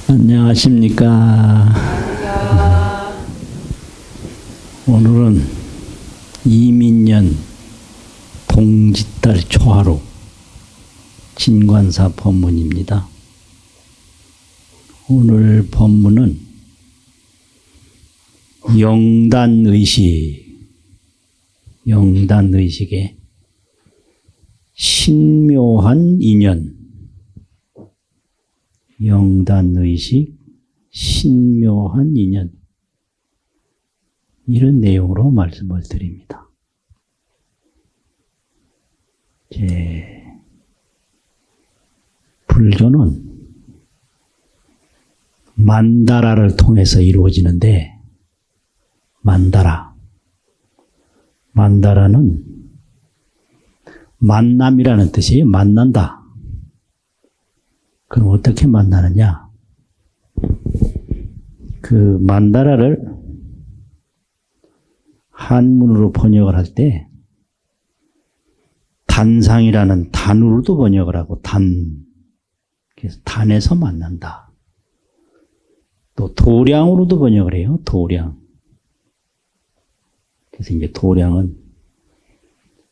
안녕하십니까. 오늘은 이민년 동짓달 초하루 진관사 법문입니다. 오늘 법문은 영단의식의 신묘한 인연, 영단의식, 신묘한 인연, 이런 내용으로 말씀을 드립니다. 불교는 만다라를 통해서 이루어지는데, 만다라는 만남이라는 뜻이에요. 만난다. 그럼 어떻게 만나느냐? 그 만다라를 한문으로 번역을 할 때 단상이라는 단으로도 번역을 하고 그래서 단에서 만난다. 또 도량으로도 번역을 해요. 도량. 그래서 이제 도량은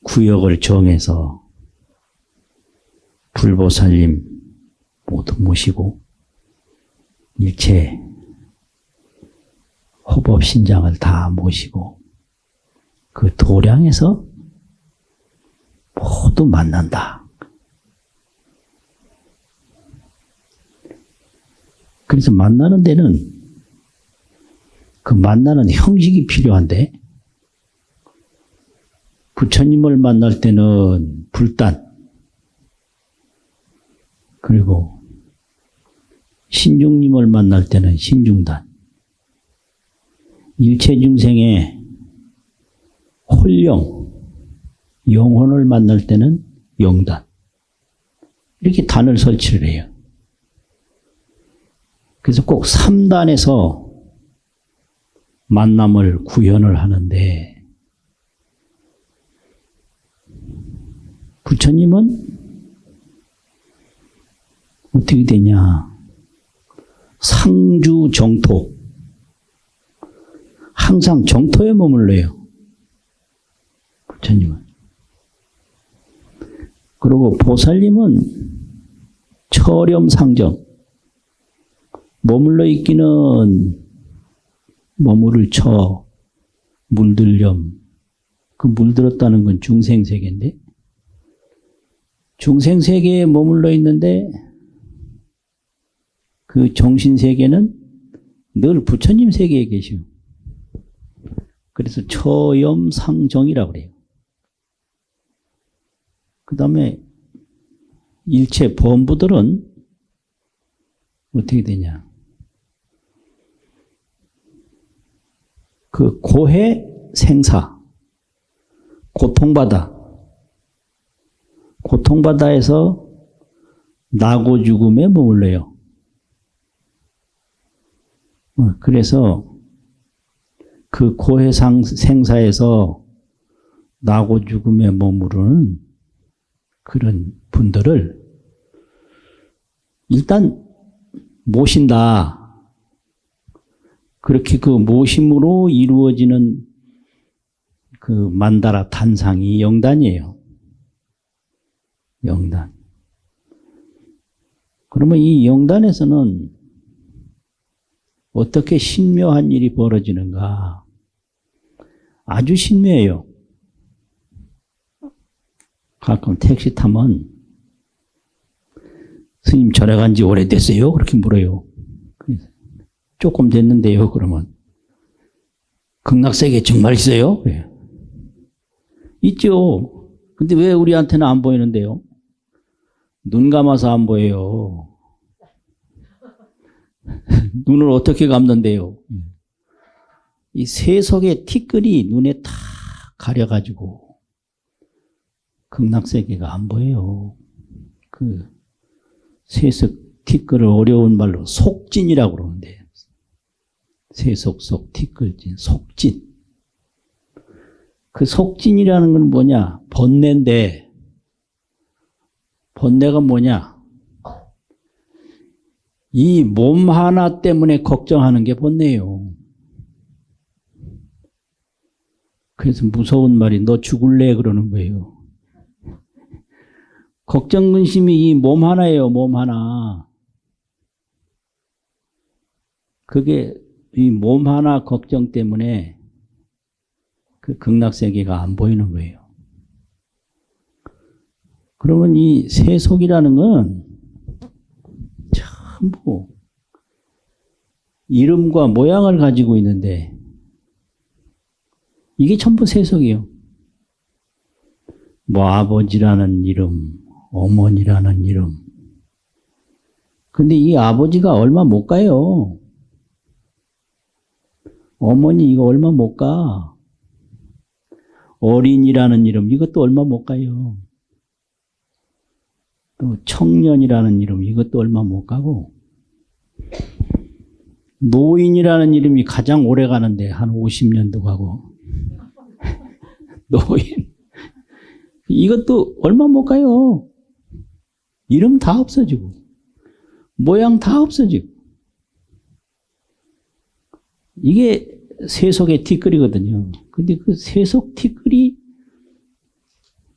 구역을 정해서 불보살님 모두 모시고 일체 호법신장을 다 모시고 그 도량에서 모두 만난다. 그래서 만나는 데는 그 만나는 형식이 필요한데, 부처님을 만날 때는 불단, 그리고 신중님을 만날 때는 신중단, 일체 중생의 홀령, 영혼을 만날 때는 영단, 이렇게 단을 설치를 해요. 그래서 꼭 3단에서 만남을 구현을 하는데, 부처님은 어떻게 되냐? 상주 정토. 항상 정토에 머물러요. 부처님은. 그리고 보살님은 처렴상정. 머물러 있기는 머무를 처, 물들렴. 그 물들었다는 건 중생세계인데, 중생세계에 머물러 있는데 그 정신세계는 늘 부처님 세계에 계시오. 그래서 처염상정이라고 그래요. 그 다음에 일체 범부들은 어떻게 되냐? 그 고해 생사, 고통바다에서 나고 죽음에 머물러요. 그래서 그 고해 생사에서 나고 죽음에 머무르는 그런 분들을 일단 모신다. 그렇게 그 모심으로 이루어지는 그 만다라 단상이 영단이에요. 영단. 그러면 이 영단에서는 어떻게 신묘한 일이 벌어지는가? 아주 신묘해요. 가끔 택시 타면 스님 절에 간 지 오래됐어요? 그렇게 물어요. 조금 됐는데요. 그러면 극락세계 정말 있어요? 그래요. 있죠. 근데 왜 우리한테는 안 보이는데요? 눈 감아서 안 보여요. 눈을 어떻게 감는데요? 이 세속의 티끌이 눈에 다 가려가지고 극락세계가 안 보여요. 그 세속 티끌을 어려운 말로 속진이라고 그러는데, 세속 속 티끌진, 속진. 그 속진이라는 건 뭐냐? 번뇌인데, 번뇌가 뭐냐? 이 몸 하나 때문에 걱정하는 게 본네요. 그래서 무서운 말이 너 죽을래 그러는 거예요. 걱정 근심이 이 몸 하나예요. 몸 하나. 그게 이 몸 하나 걱정 때문에 그 극락세계가 안 보이는 거예요. 그러면 이 세속이라는 건 전부 이름과 모양을 가지고 있는데 이게 전부 세속이에요. 뭐 아버지라는 이름, 어머니라는 이름. 근데 이 아버지가 얼마 못 가요. 어머니 이거 얼마 못 가. 어린이라는 이름 이것도 얼마 못 가요. 또 청년이라는 이름 이것도 얼마 못 가고 노인이라는 이름이 가장 오래 가는데 한 50년도 가고 노인 이것도 얼마 못 가요. 이름 다 없어지고 모양 다 없어지고 이게 세속의 티끌이거든요. 근데 그 세속 티끌이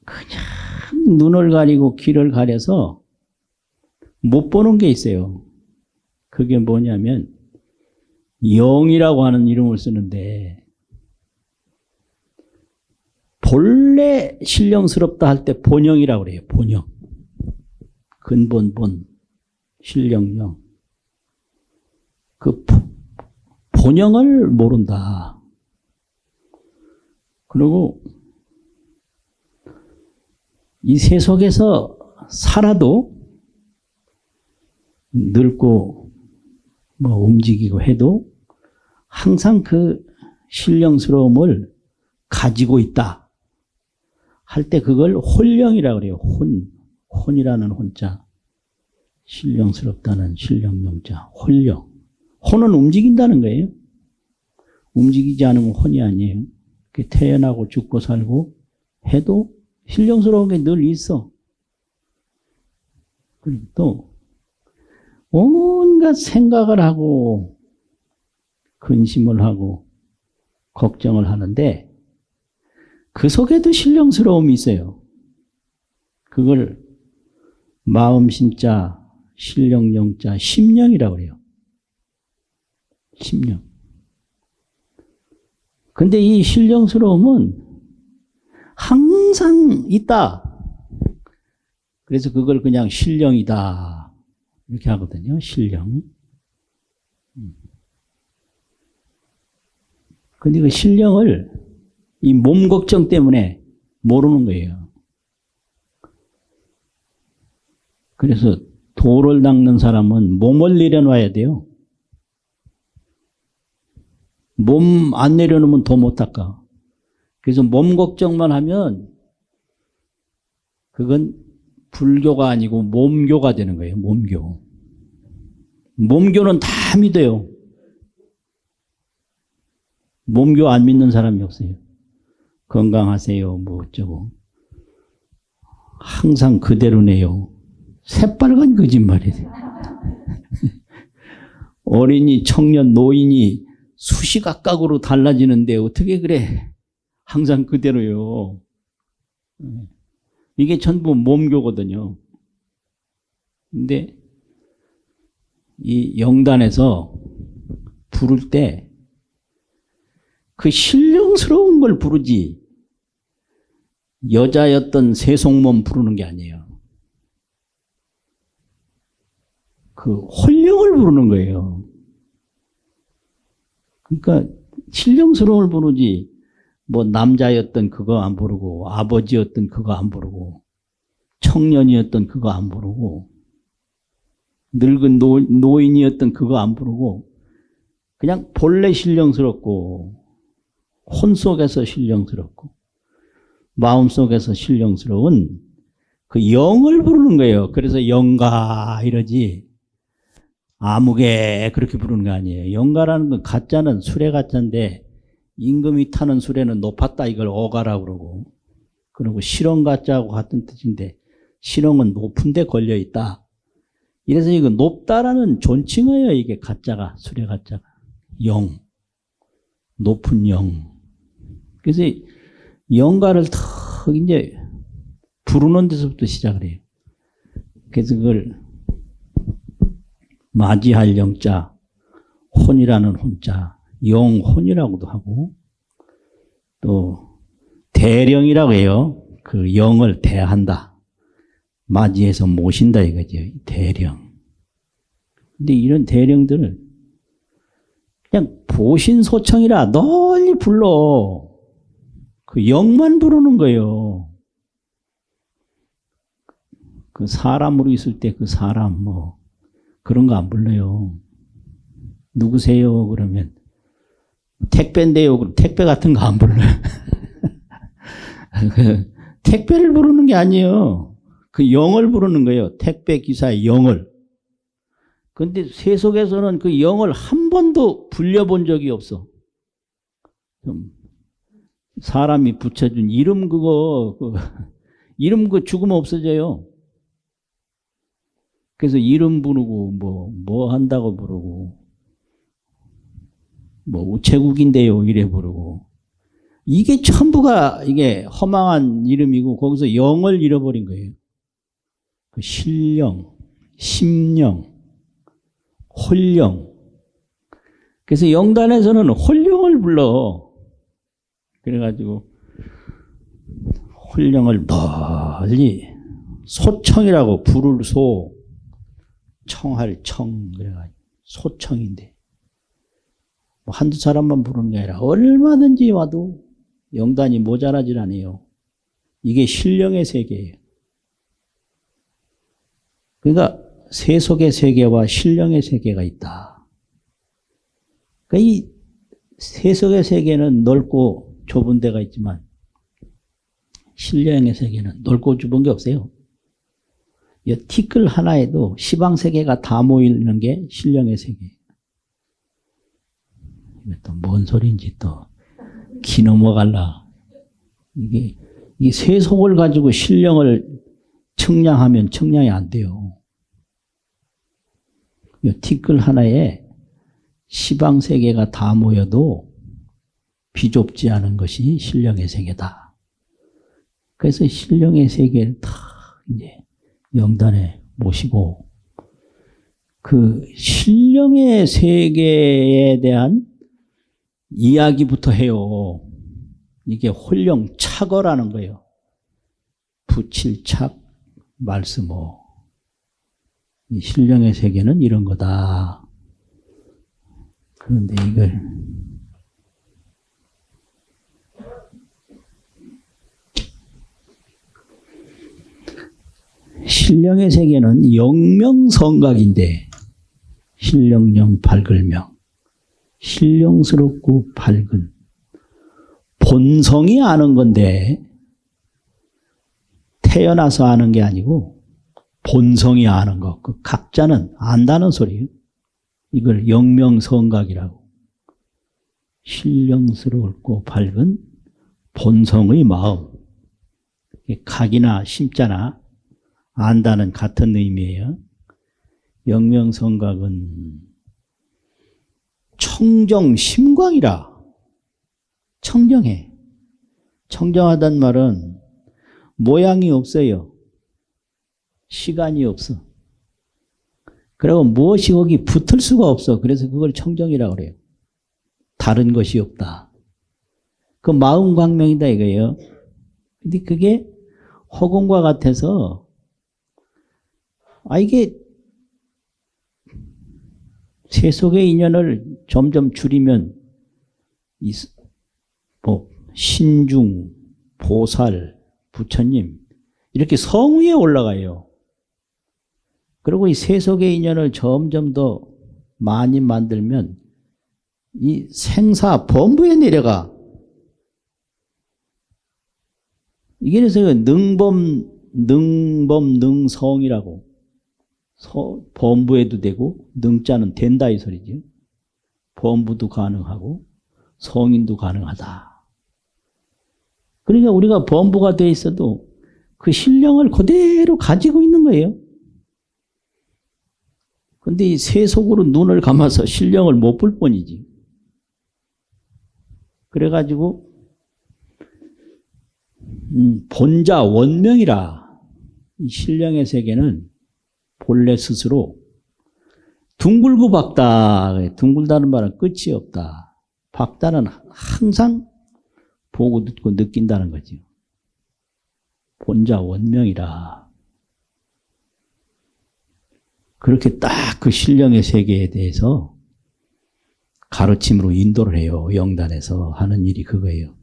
그냥 눈을 가리고 귀를 가려서 못 보는 게 있어요. 그게 뭐냐면 영이라고 하는 이름을 쓰는데 본래 신령스럽다 할 때 본영이라고 그래요. 본영. 근본 본 신령령. 그 본영을 모른다. 그리고 이 세속에서 살아도 늙고 뭐 움직이고 해도 항상 그 신령스러움을 가지고 있다 할 때 그걸 혼령이라고 그래요. 혼이라는 혼자, 신령스럽다는 신령명자, 혼령. 혼은 움직인다는 거예요. 움직이지 않으면 혼이 아니에요. 태어나고 죽고 살고 해도 신령스러운 게 늘 있어. 그리고 또 온갖 생각을 하고 근심을 하고 걱정을 하는데 그 속에도 신령스러움이 있어요. 그걸 마음심자, 신령영자, 심령이라고 그래요. 심령. 근데 이 신령스러움은 항상 있다. 그래서 그걸 그냥 신령이다. 이렇게 하거든요. 신령. 근데 그 신령을 이 몸 걱정 때문에 모르는 거예요. 그래서 도를 닦는 사람은 몸을 내려놔야 돼요. 몸 안 내려놓으면 도 못 닦아. 그래서 몸 걱정만 하면 그건 불교가 아니고 몸교가 되는 거예요. 몸교. 몸교는 다 믿어요. 몸교 안 믿는 사람이 없어요. 건강하세요. 뭐 어쩌고. 항상 그대로네요. 새빨간 거짓말이에요. 어린이, 청년, 노인이 수시각각으로 달라지는데 어떻게 그래? 항상 그대로요. 이게 전부 몸교거든요. 근데 이 영단에서 부를 때 그 신령스러운 걸 부르지 여자였던 세속몸 부르는 게 아니에요. 그 혼령을 부르는 거예요. 그러니까 신령스러움을 부르지 뭐 남자였던 그거 안 부르고 아버지였던 그거 안 부르고 청년이었던 그거 안 부르고 늙은 노인이었던 그거 안 부르고 그냥 본래 신령스럽고 혼 속에서 신령스럽고 마음 속에서 신령스러운 그 영을 부르는 거예요. 그래서 영가 이러지 아무개 그렇게 부르는 거 아니에요. 영가라는 건 가짜는 수레 가짜인데 임금이 타는 수레는 높았다 이걸 어가라고 그러고 그리고 실ong 가짜하고 같은 뜻인데 실ong은 높은 데 걸려 있다. 이래서 이거 높다라는 존칭어예요. 이게 가짜가, 수레 가짜가. 영. 높은 영. 그래서 영가를 턱 이제 부르는 데서부터 시작을 해요. 그래서 그걸 맞이할 영자, 혼이라는 혼자, 영혼이라고도 하고, 또 대령이라고 해요. 그 영을 대한다. 맞이해서 모신다 이거죠. 대령. 근데 이런 대령들을 그냥 보신소청이라 널리 불러. 그 영만 부르는 거예요. 그 사람으로 있을 때 그 사람 뭐 그런 거 안 불러요. 누구세요? 그러면 택배인데요. 그럼 택배 같은 거 안 불러요. 택배를 부르는 게 아니에요. 그 영을 부르는 거예요. 택배 기사의 영을. 그런데 세속에서는 그 영을 한 번도 불려본 적이 없어. 사람이 붙여준 이름 이름 죽으면 없어져요. 그래서 이름 부르고 뭐 한다고 부르고 뭐 우체국인데요 이래 부르고 이게 전부가 이게 허망한 이름이고 거기서 영을 잃어버린 거예요. 그 신령, 심령, 홀령. 그래서 영단에서는 홀령을 불러. 그래가지고 홀령을 널리 소청이라고 부를 소, 청할 청 그래가지고 소청인데 뭐 한두 사람만 부르는 게 아니라 얼마든지 와도 영단이 모자라질 않아요. 이게 신령의 세계예요. 그러니까 세속의 세계와 신령의 세계가 있다. 그러니까 이 세속의 세계는 넓고 좁은 데가 있지만 신령의 세계는 넓고 좁은 게 없어요. 이 티끌 하나에도 시방세계가 다 모이는 게 신령의 세계예요. 이게 또 뭔 소리인지 또 기 넘어갈라. 이게 세속을 가지고 신령을 청량하면 청량이 안 돼요. 이 티끌 하나에 시방세계가 다 모여도 비좁지 않은 것이 신령의 세계다. 그래서 신령의 세계를 다 이제 영단에 모시고 그 신령의 세계에 대한 이야기부터 해요. 이게 홀령착어라는 거예요. 부칠착, 말씀어. 이 신령의 세계는 이런 거다. 그런데 이걸 신령의 세계는 영명성각인데 신령령 밝을명 신령스럽고 밝은 본성이 아는 건데 태어나서 아는 게 아니고 본성이 아는 것. 그 각자는 안다는 소리예요. 이걸 영명성각이라고. 신령스럽고 밝은 본성의 마음. 각이나 심자나 안다는 같은 의미예요. 영명성각은 청정심광이라. 청정해. 청정하단 말은 모양이 없어요. 시간이 없어. 그리고 무엇이 거기 붙을 수가 없어. 그래서 그걸 청정이라고 그래요. 다른 것이 없다. 그 마음 광명이다 이거예요. 근데 그게 허공과 같아서 이게 세속의 인연을 점점 줄이면 신중, 보살, 부처님 이렇게 성 위에 올라가요. 그리고 이 세속의 인연을 점점 더 많이 만들면 이 생사 범부에 내려가. 이게 그래서 능성이라고. 범부에도 되고 능자는 된다 이 소리죠. 범부도 가능하고 성인도 가능하다. 그러니까 우리가 범부가 돼 있어도 그 신령을 그대로 가지고 있는 거예요. 근데 이 세속으로 눈을 감아서 신령을 못 볼 뿐이지. 그래가지고 본자 원명이라 이 신령의 세계는 본래 스스로 둥글고 박다. 둥글다는 말은 끝이 없다. 박다는 항상 보고 듣고 느낀다는 거죠. 본자 원명이라. 그렇게 딱 그 신령의 세계에 대해서 가르침으로 인도를 해요. 영단에서 하는 일이 그거예요.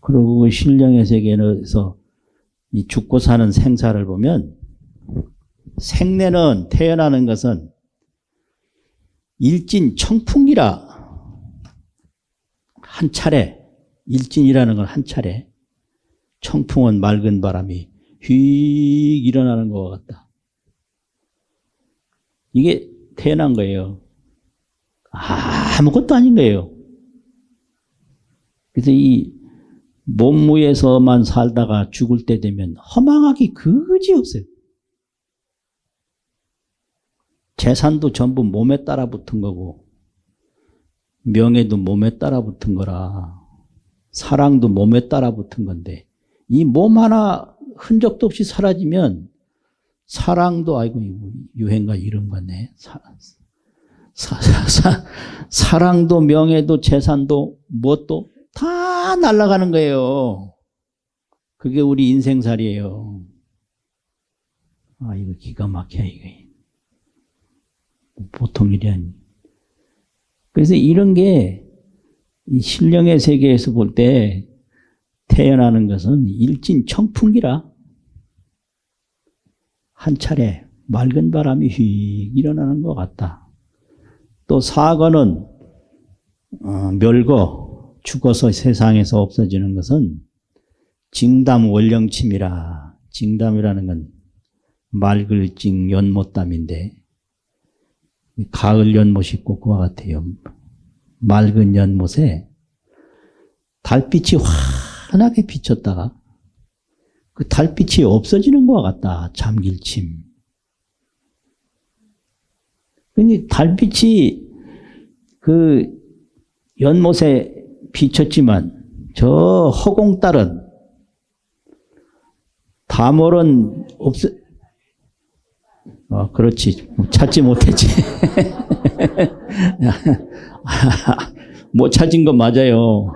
그리고 그 신령의 세계에서 이 죽고 사는 생사를 보면 생내는 태어나는 것은 일진 청풍기라. 한 차례, 일진이라는 건 한 차례, 청풍은 맑은 바람이 휙 일어나는 것과 같다. 이게 태어난 거예요. 아무것도 아닌 거예요. 그래서 이 몸무에서만 살다가 죽을 때 되면 허망하기 그지없어요. 재산도 전부 몸에 따라 붙은 거고, 명예도 몸에 따라 붙은 거라, 사랑도 몸에 따라 붙은 건데, 이 몸 하나 흔적도 없이 사라지면 사랑도, 아이고, 유행가 이런 거네. 사랑도 명예도 재산도 무엇도 다 날아가는 거예요. 그게 우리 인생살이에요. 아, 이거 기가 막혀, 이거. 보통 일이 아니. 그래서 이런 게 이 신령의 세계에서 볼 때 태어나는 것은 일진 청풍기라. 한 차례 맑은 바람이 휙 일어나는 것 같다. 또 사거는 멸거, 죽어서 세상에서 없어지는 것은 징담 원령침이라. 징담이라는 건 맑을 징 연못담인데, 가을 연못이 있고 그와 같아요. 맑은 연못에 달빛이 환하게 비쳤다가 그 달빛이 없어지는 것과 같다. 잠길침. 근데 달빛이 그 연못에 비쳤지만 저 허공딸은 다몰은 없어. 그렇지. 찾지 못했지. 못 찾은 건 맞아요.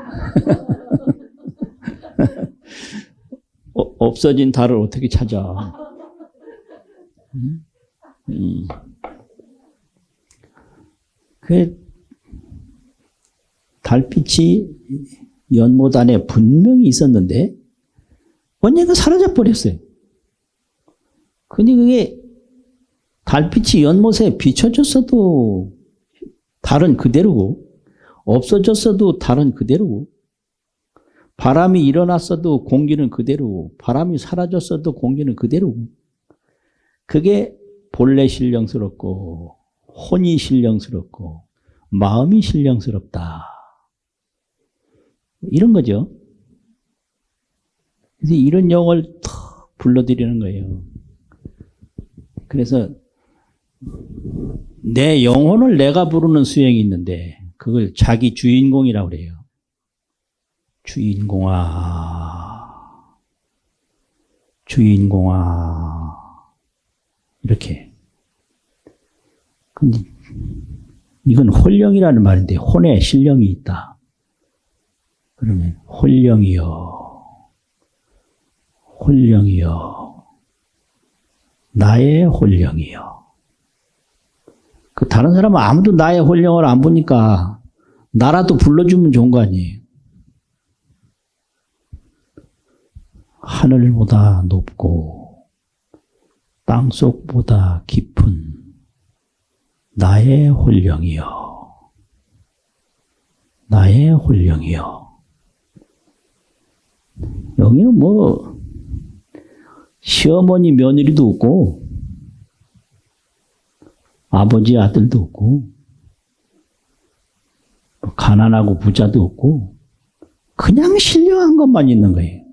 없어진 달을 어떻게 찾아? 그 달빛이 연못 안에 분명히 있었는데 언젠가 사라져 버렸어요. 근데 그게 달빛이 연못에 비춰졌어도 달은 그대로고, 없어졌어도 달은 그대로고, 바람이 일어났어도 공기는 그대로고, 바람이 사라졌어도 공기는 그대로고, 그게 본래 신령스럽고 혼이 신령스럽고 마음이 신령스럽다. 이런 거죠. 그래서 이런 영을 탁 불러드리는 거예요. 그래서 내 영혼을 내가 부르는 수행이 있는데 그걸 자기 주인공이라고 그래요. 주인공아, 주인공아, 이렇게. 근데 이건 홀령이라는 말인데 혼에 신령이 있다. 그러면 홀령이여, 홀령이여, 나의 홀령이여. 그 다른 사람은 아무도 나의 홀령을 안 보니까 나라도 불러주면 좋은 거 아니에요. 하늘보다 높고 땅속보다 깊은 나의 홀령이여, 나의 홀령이여. 여기는 뭐 시어머니 며느리도 없고 아버지 아들도 없고 가난하고 부자도 없고 그냥 신령한 것만 있는 거예요.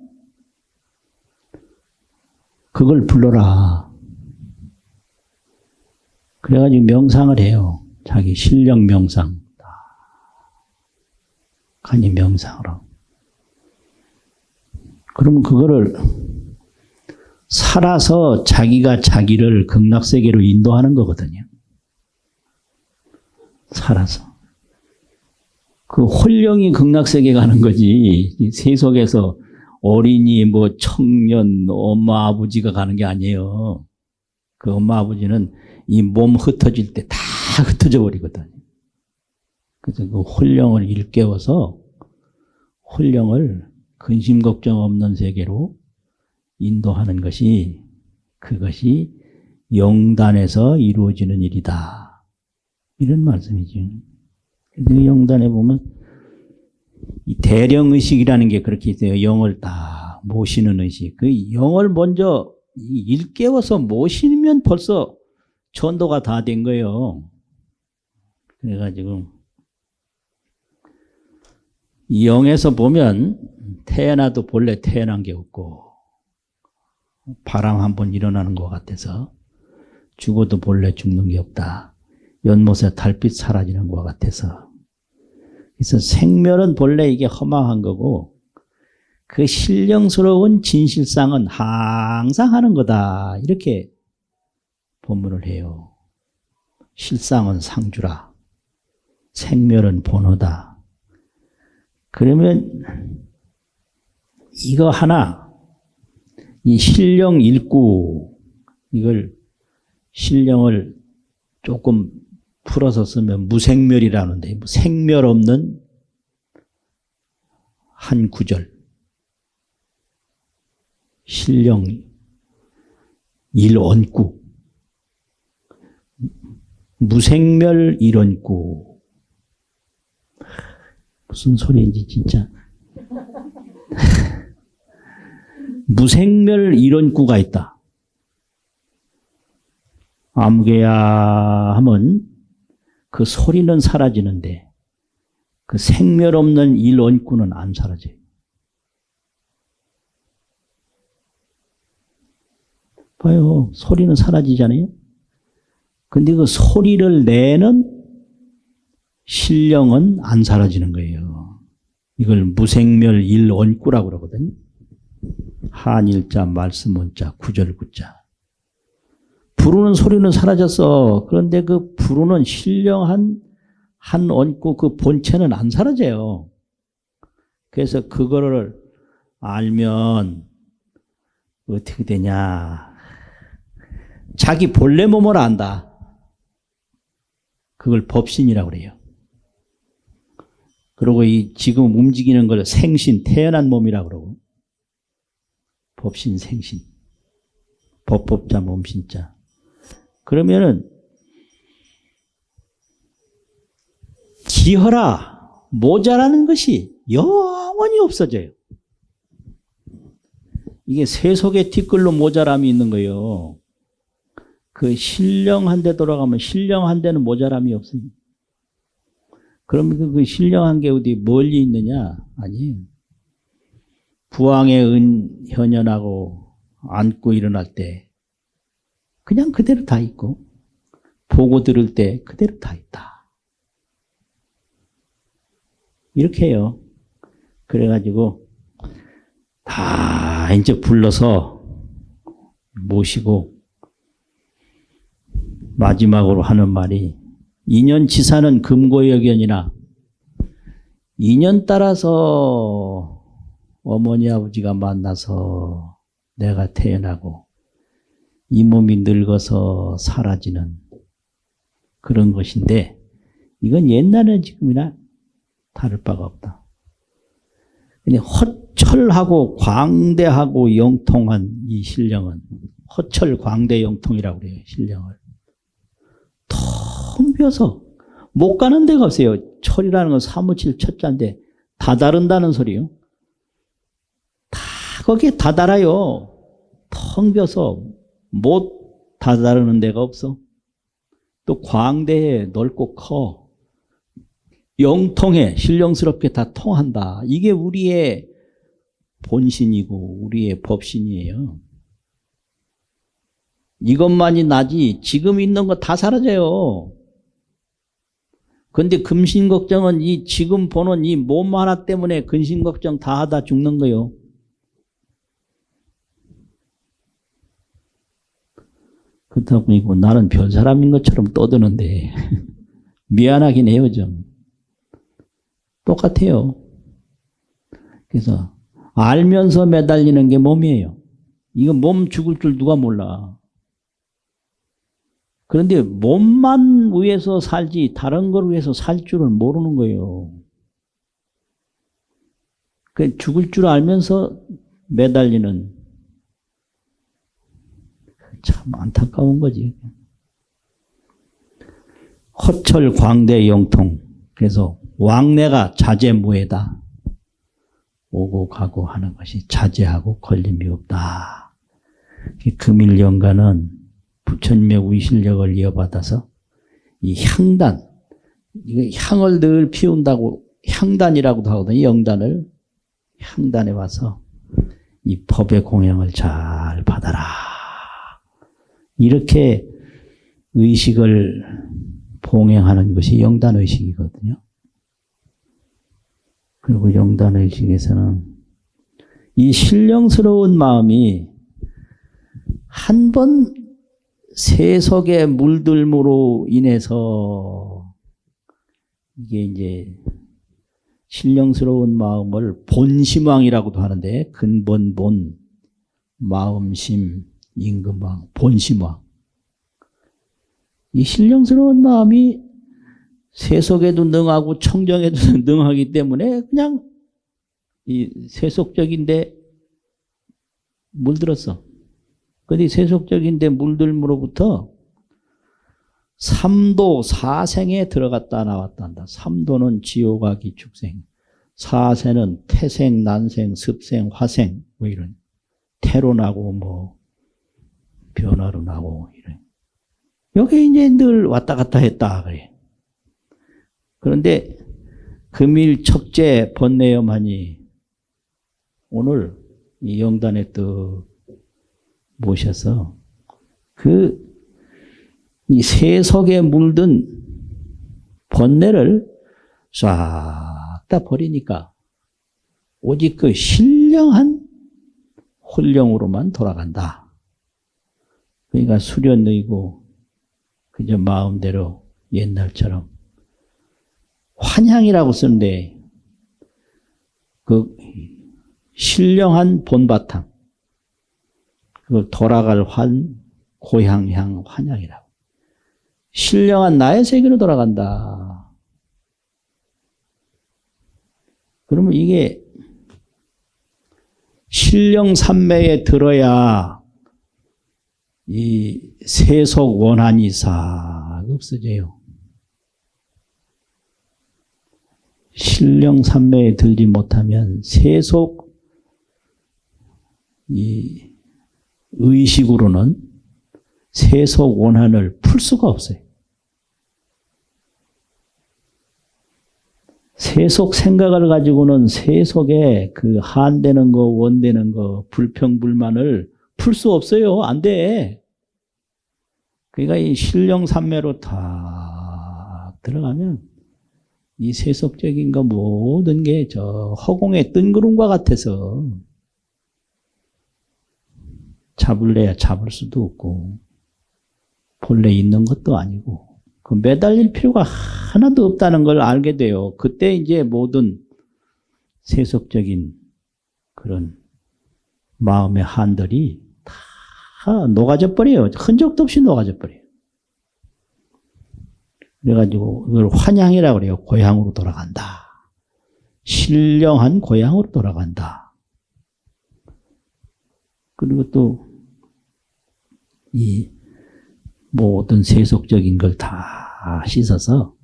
그걸 불러라. 그래가지고 명상을 해요. 자기 실력 명상. 간이 명상을 하고. 그러면 그거를 살아서 자기가 자기를 극락세계로 인도하는 거거든요. 살아서. 그 홀령이 극락세계 가는 거지. 세속에서 어린이, 뭐 청년, 엄마, 아버지가 가는 게 아니에요. 그 엄마, 아버지는 이 몸 흩어질 때 다 흩어져 버리거든. 그래서 그 홀령을 일깨워서 홀령을 근심 걱정 없는 세계로 인도하는 것이 그것이 영단에서 이루어지는 일이다. 이런 말씀이죠. 그 영단에 보면 이 대령의식이라는 게 그렇게 있어요. 영을 딱 모시는 의식. 그 영을 먼저 일깨워서 모시면 벌써 전도가 다 된 거예요. 그래가지고 이 영에서 보면 태어나도 본래 태어난 게 없고 바람 한번 일어나는 것 같아서 죽어도 본래 죽는 게 없다. 연못에 달빛 사라지는 것 같아서. 그래서 생멸은 본래 이게 허망한 거고 그 신령스러운 진실상은 항상 하는 거다. 이렇게 본문을 해요. 실상은 상주라. 생멸은 본어다. 그러면 이거 하나, 이 신령 일구, 이걸 신령을 조금 풀어서 쓰면 무생멸이라는데, 생멸 없는 한 구절. 신령 일언구. 무생멸 일언구. 무슨 소리인지 진짜. 무생멸 일언구가 있다. 아무개야 하면 그 소리는 사라지는데 그 생멸 없는 일언구는 안 사라져요. 봐요. 소리는 사라지잖아요. 근데 그 소리를 내는 신령은 안 사라지는 거예요. 이걸 무생멸 일언구라고 그러거든요. 한일자, 말씀원자, 구절구자. 부르는 소리는 사라졌어. 그런데 그 부르는 신령한 한 언구 그 본체는 안 사라져요. 그래서 그거를 알면 어떻게 되냐. 자기 본래 몸을 안다. 그걸 법신이라고 그래요. 그리고 이 지금 움직이는 걸 생신, 태어난 몸이라고 그러고. 법신, 생신. 법법자, 몸신자. 그러면은 기허라, 모자라는 것이 영원히 없어져요. 이게 세속의 티끌로 모자람이 있는 거예요. 그 신령한 데 돌아가면 신령한 데는 모자람이 없어요. 그럼 그 신령한 게 어디 멀리 있느냐? 아니에요. 부왕의 현현하고 앉고 일어날 때 그냥 그대로 다 있고 보고 들을 때 그대로 다 있다. 이렇게 해요. 그래가지고 다 이제 불러서 모시고 마지막으로 하는 말이 인연지사는 금고여견이나 인연 따라서 어머니 아버지가 만나서 내가 태어나고 이 몸이 늙어서 사라지는 그런 것인데 이건 옛날에 지금이나 다를 바가 없다. 근데 허철하고 광대하고 영통한 이 신령은 허철 광대 영통이라고 그래요. 신령을 텅 비어서 못 가는 데가 없어요. 철이라는 건 사무칠 첫자인데 다 다른다는 소리요. 다 거기에 다 달아요. 텅 비어서 못 다 다루는 데가 없어. 또 광대해, 넓고 커. 영통해, 신령스럽게 다 통한다. 이게 우리의 본신이고 우리의 법신이에요. 이것만이 나지 지금 있는 거 다 사라져요. 근데 근심 걱정은 이 지금 보는 이 몸 하나 때문에 근심 걱정 다 하다 죽는 거요. 그렇다고 이거 나는 별 사람인 것처럼 떠드는데 미안하긴 해요 좀. 똑같아요. 그래서 알면서 매달리는 게 몸이에요. 이거 몸 죽을 줄 누가 몰라. 그런데 몸만 위해서 살지 다른 걸 위해서 살 줄은 모르는 거예요. 그 죽을 줄 알면서 매달리는 참 안타까운 거지. 허철 광대 영통. 그래서 왕래가 자제무해다. 오고 가고 하는 것이 자제하고 걸림이 없다. 금일연가는 부처님의 위실력을 이어받아서 이 향단, 이거 향을 늘 피운다고 향단이라고도 하거든요. 영단을 향단에 와서 이 법의 공양을 잘 받아라. 이렇게 의식을 봉행하는 것이 영단의식이거든요. 그리고 영단의식에서는 이 신령스러운 마음이 한 번 세속의 물들므로 인해서 이게 이제 신령스러운 마음을 본심왕이라고도 하는데 근본 본, 마음심, 임금왕, 본심왕. 이 신령스러운 마음이 세속에도 능하고 청정에도 능하기 때문에 그냥 이 세속적인데 물들었어. 근데 세속적인데 물들므로부터 삼도 사생에 들어갔다 나왔다 한다. 삼도는 지옥과 기축생, 사생은 태생, 난생, 습생, 화생 뭐 이런 태로 나고 뭐 변화로 나고 이런. 여기 이제 늘 왔다 갔다 했다 그래. 그런데 금일 척제 번뇌여만이 오늘 이 영단에 또 모셔서 이 세속에 물든 번뇌를 싹 다 버리니까 오직 그 신령한 홀령으로만 돌아간다. 그러니까 수련의고 그저 마음대로 옛날처럼 환향이라고 쓰는데 그 신령한 본바탕 그걸 돌아갈 고향향 환향이라고. 신령한 나의 세계로 돌아간다. 그러면 이게 신령삼매에 들어야 이 세속 원한이 싹 없어져요. 신령삼매에 들지 못하면 세속 이 의식으로는 세속 원한을 풀 수가 없어요. 세속 생각을 가지고는 세속에 그 한되는 거, 원되는 거, 불평불만을 풀 수 없어요. 안 돼. 그러니까 이 신령삼매로 다 들어가면 이 세속적인 거 모든 게 저 허공의 뜬구름과 같아서 잡을래야 잡을 수도 없고 본래 있는 것도 아니고 그 매달릴 필요가 하나도 없다는 걸 알게 돼요. 그때 이제 모든 세속적인 그런 마음의 한들이 다 녹아져 버려요. 흔적도 없이 녹아져 버려요. 그래가지고 이걸 환향이라고 그래요. 고향으로 돌아간다. 신령한 고향으로 돌아간다. 그리고 또 이 모든 세속적인 걸 다 씻어서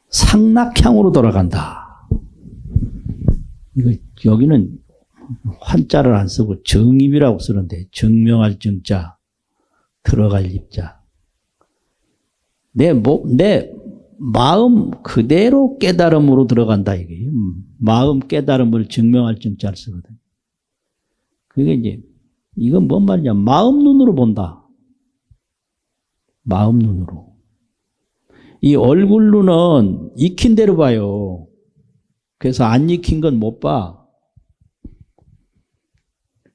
상락향으로 돌아간다. 이거 여기는 환자를 안 쓰고 정입이라고 쓰는데 정명할 정자, 들어갈 입자. 내 마음 그대로 깨달음으로 들어간다 이게. 마음 깨달음을 증명할 정자를 쓰거든. 그게 이제 이건 뭔 말이냐? 마음 눈으로 본다. 마음 눈으로. 이 얼굴 눈은 익힌 대로 봐요. 그래서 안 익힌 건 못 봐.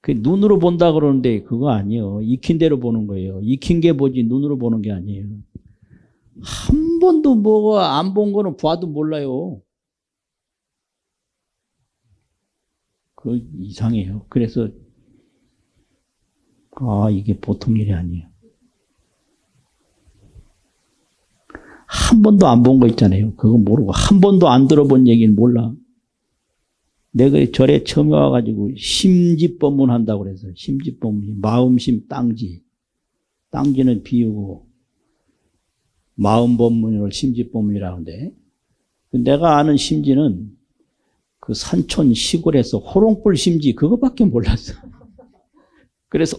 그 눈으로 본다 그러는데 그거 아니에요. 익힌 대로 보는 거예요. 익힌 게 보지 눈으로 보는 게 아니에요. 한 번도 뭐가 안 본 거는 봐도 몰라요. 그 이상해요. 그래서 이게 보통 일이 아니에요. 한 번도 안 본 거 있잖아요. 그거 모르고 한 번도 안 들어본 얘기는 몰라. 내가 절에 처음에 와가지고 심지법문 한다고 그래서 심지법문이 마음심 땅지. 땅지는 비우고 마음법문을 심지법문이라고 하는데 내가 아는 심지는 그 산촌 시골에서 호롱불 심지 그거밖에 몰랐어. 그래서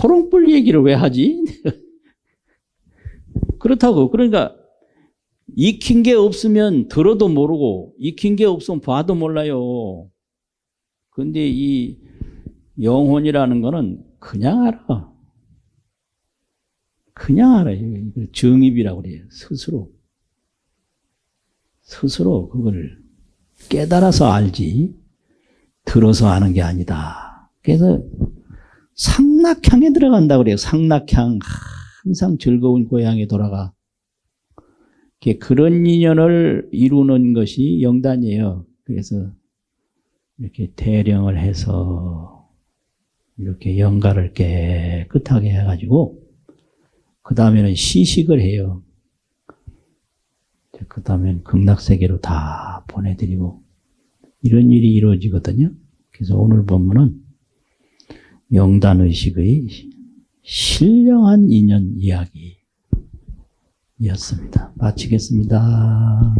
호롱불 얘기를 왜 하지? 그렇다고. 그러니까 익힌 게 없으면 들어도 모르고 익힌 게 없으면 봐도 몰라요. 근데 이 영혼이라는 거는 그냥 알아. 그냥 알아요. 정입이라고 그래요. 스스로 그걸 깨달아서 알지 들어서 아는 게 아니다. 그래서 상락향에 들어간다고 그래요. 상락향. 항상 즐거운 고향에 돌아가. 그런 인연을 이루는 것이 영단이에요. 그래서 이렇게 대령을 해서 이렇게 영가를 깨끗하게 해가지고 그 다음에는 시식을 해요. 그 다음엔 극락세계로 다 보내드리고 이런 일이 이루어지거든요. 그래서 오늘 본문은 영단의식의 신령한 인연 이야기였습니다. 마치겠습니다.